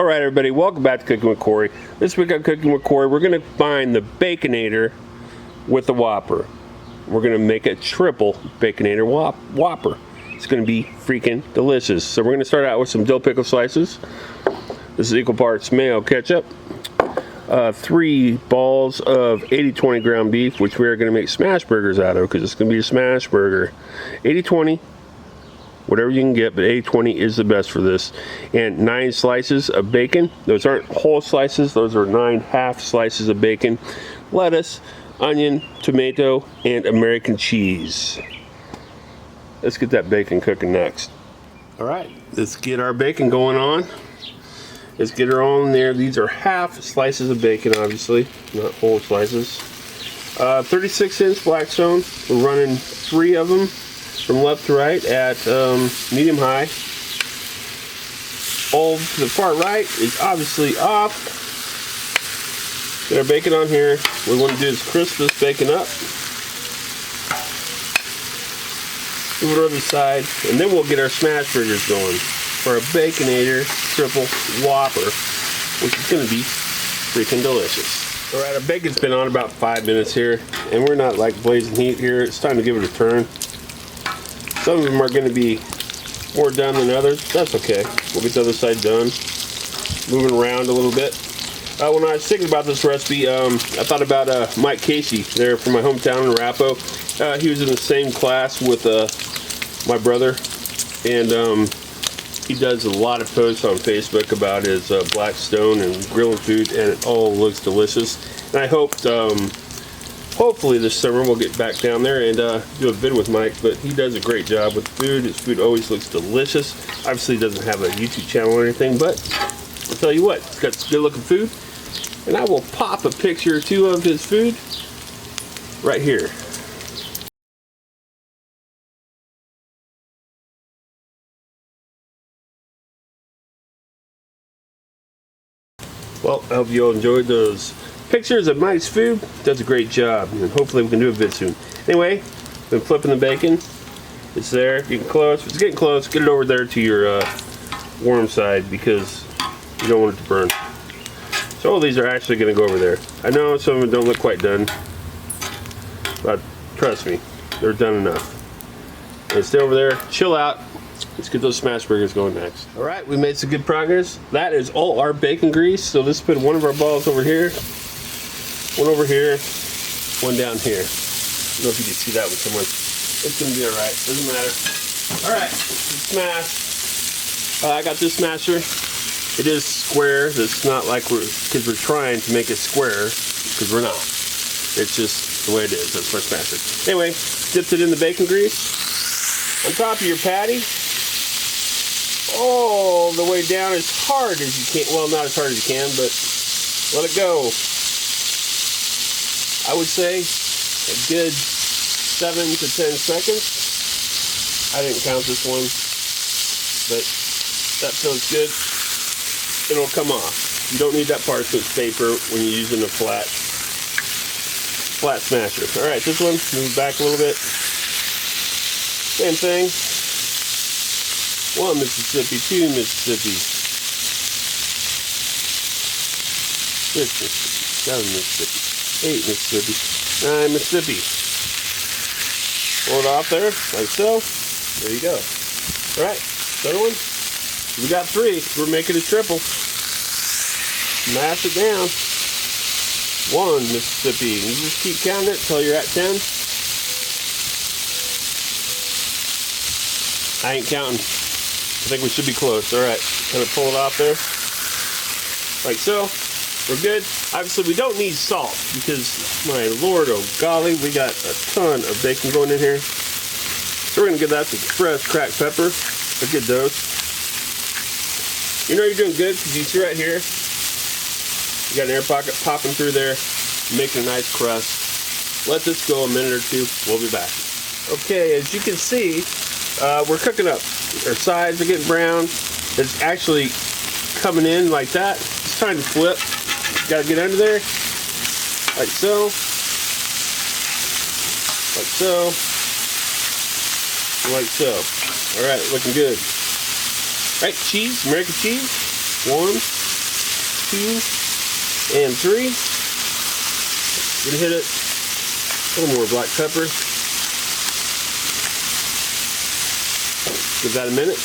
Alright everybody, welcome back to Cooking with Corey. This week on Cooking with Corey, we're going to combine the Baconator with the Whopper. We're going to make a triple Baconator Whopper. It's going to be freaking delicious. So we're going to start out with some dill pickle slices. This is equal parts mayo ketchup. 3 balls of 80-20 ground beef, which we are going to make Smashburgers out of because it's going to be a Smashburger. 80-20. Whatever you can get, but 80-20 is the best for this. And 9 slices of bacon. Those aren't whole slices, those are 9 half slices of bacon. Lettuce, onion, tomato, and American cheese. Let's get that bacon cooking next. Alright, let's get our bacon going on. Let's get her all in there. These are half slices of bacon, obviously, not whole slices. 36-inch Blackstone. We're running 3 of them. From left to right at medium high. All to the far right is obviously off. Get our bacon on here. What we want to do is crisp this bacon up. Move it over the side, and then we'll get our Smashburgers going for a Baconator triple Whopper, which is going to be freaking delicious. Alright, our bacon's been on about 5 minutes here, and we're not like blazing heat here. It's time to give it a turn. Some of them are going to be more done than others. That's okay. We'll get the other side done. Moving around a little bit. When I was thinking about this recipe, I thought about Mike Casey there from my hometown in Arapahoe. He was in the same class with my brother, and he does a lot of posts on Facebook about his Blackstone and grilling food, and it all looks delicious. And I hoped hopefully this summer we'll get back down there and do a vid with Mike, but he does a great job with food. His food always looks delicious. Obviously he doesn't have a YouTube channel or anything, but I'll tell you what, he's got some good looking food. And I will pop a picture or two of his food right here. Well, I hope you all enjoyed those pictures of Mike's food. Does a great job, and hopefully we can do a vid soon. Anyway, been flipping the bacon. It's there, getting close. If it's getting close, get it over there to your warm side because you don't want it to burn. So all these are actually going to go over there. I know some of them don't look quite done, but trust me, they're done enough. And stay over there, chill out. Let's get those Smashburgers going next. Alright, we made some good progress. That is all our bacon grease. So let's put one of our balls over here. One over here, one down here. I don't know if you can see that with someone. It's going to be alright, doesn't matter. Alright, smash. I got this smasher. It is square. It's not like because we're trying to make it square, because we're not. It's just the way it is. That's my smasher. Anyway, dipped it in the bacon grease. On top of your patty. All the way down as hard as you can. Well, not as hard as you can, but let it go. I would say a good 7 to 10 seconds. I didn't count this one, but that feels good. It'll come off. You don't need that parchment paper when you're using a flat smasher. Alright, this one, move back a little bit. Same thing. 1 Mississippi, 2 Mississippi, 6 Mississippi, 7 Mississippi. 8 Mississippi, 9 Mississippi. Pull it off there, like so. There you go. Alright, other one. We got 3. We're making a triple. Smash it down. 1 Mississippi. You just keep counting it until you're at 10. I ain't counting. I think we should be close. Alright, kind of pull it off there. Like so. We're good. Obviously, we don't need salt because, my lord, oh golly, we got a ton of bacon going in here. So we're going to give that some fresh cracked pepper, a good dose. You know you're doing good because you see right here, you got an air pocket popping through there, making a nice crust. Let this go a minute or 2. We'll be back. Okay, as you can see, we're cooking up. Our sides are getting brown. It's actually coming in like that. It's time to flip. Gotta get under there, like so, like so, like so. Alright, looking good. Alright, cheese, American cheese. 1, 2 and 3. Gonna hit it. A little more black pepper. Give that a minute.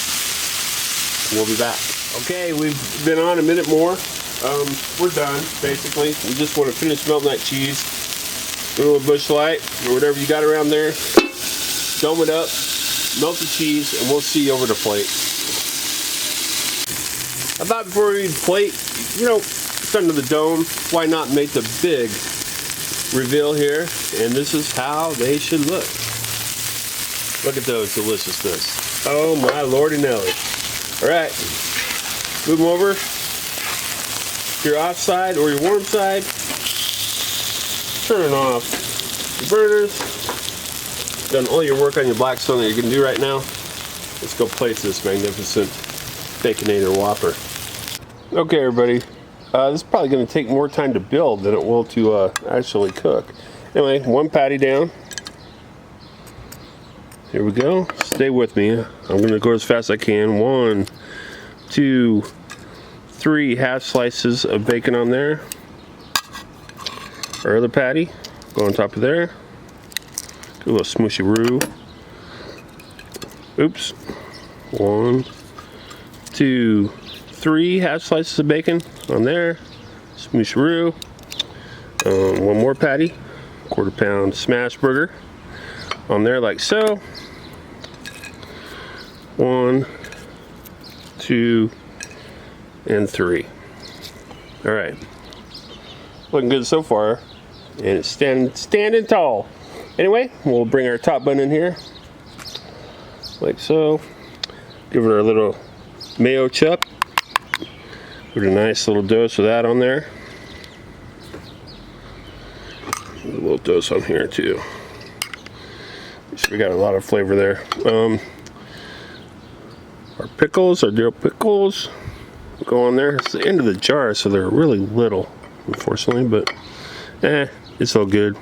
We'll be back. Okay, we've been on a minute more. We're done, basically. We just want to finish melting that cheese. A little Bush Light or whatever you got around there. Dome it up, melt the cheese, and we'll see you over the plate. I thought before we plate, you know, it's under the dome. Why not make the big reveal here? And this is how they should look. Look at those deliciousness. Oh my lordy Nelly. Alright, move them over to your off side or your warm side. Turn off your burners. Done all your work on your Blackstone that you can do right now. Let's go place this magnificent Baconator Whopper. Okay everybody, this is probably going to take more time to build than it will to actually cook. Anyway, one patty down. Here we go. Stay with me. I'm going to go as fast as I can. 1, 2, 3 half slices of bacon on there. Our other patty, go on top of there. Do a little smooshy roux. Oops. 1, 2, 3 half slices of bacon on there. Smooshy roux. One more patty. 1/4 pound Smashburger on there like so. 1, 2, and 3. All right, looking good so far, and it's standing tall. Anyway, we'll bring our top bun in here like so. Give it our little mayo chup. Put a nice little dose of that on there. A little dose on here too. So we got a lot of flavor there. Our pickles, our dill pickles, go on there. It's the end of the jar, so they're really little, unfortunately, but it's all good.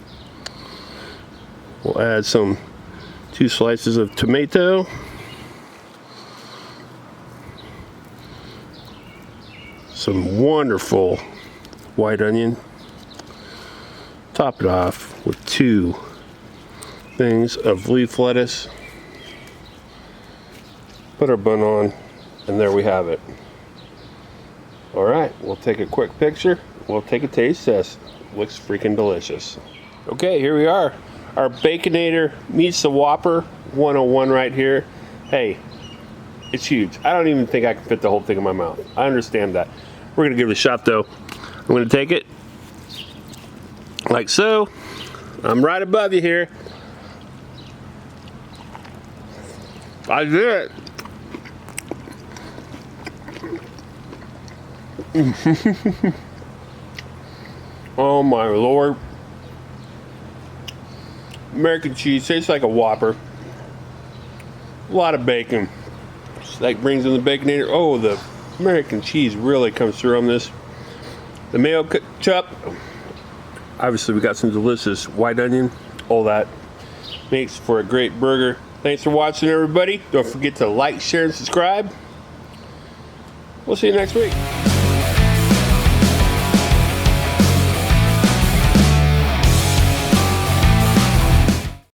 We'll add 2 slices of tomato. Some wonderful white onion. Top it off with 2 things of leaf lettuce. Put our bun on, and there we have it. Alright, we'll take a quick picture. We'll take a taste test. Looks freaking delicious. Okay, here we are. Our Baconator Meets the Whopper 101 right here. Hey, it's huge. I don't even think I can fit the whole thing in my mouth. I understand that. We're going to give it a shot though. I'm going to take it like so. I'm right above you here. I did it. Oh my lord. American cheese tastes like a Whopper. A lot of bacon. That brings in the Baconator. Oh, the American cheese really comes through on this. The mayo chup. Obviously we got some delicious white onion. All that makes for a great burger. Thanks for watching everybody. Don't forget to like, share, and subscribe. We'll see you next week.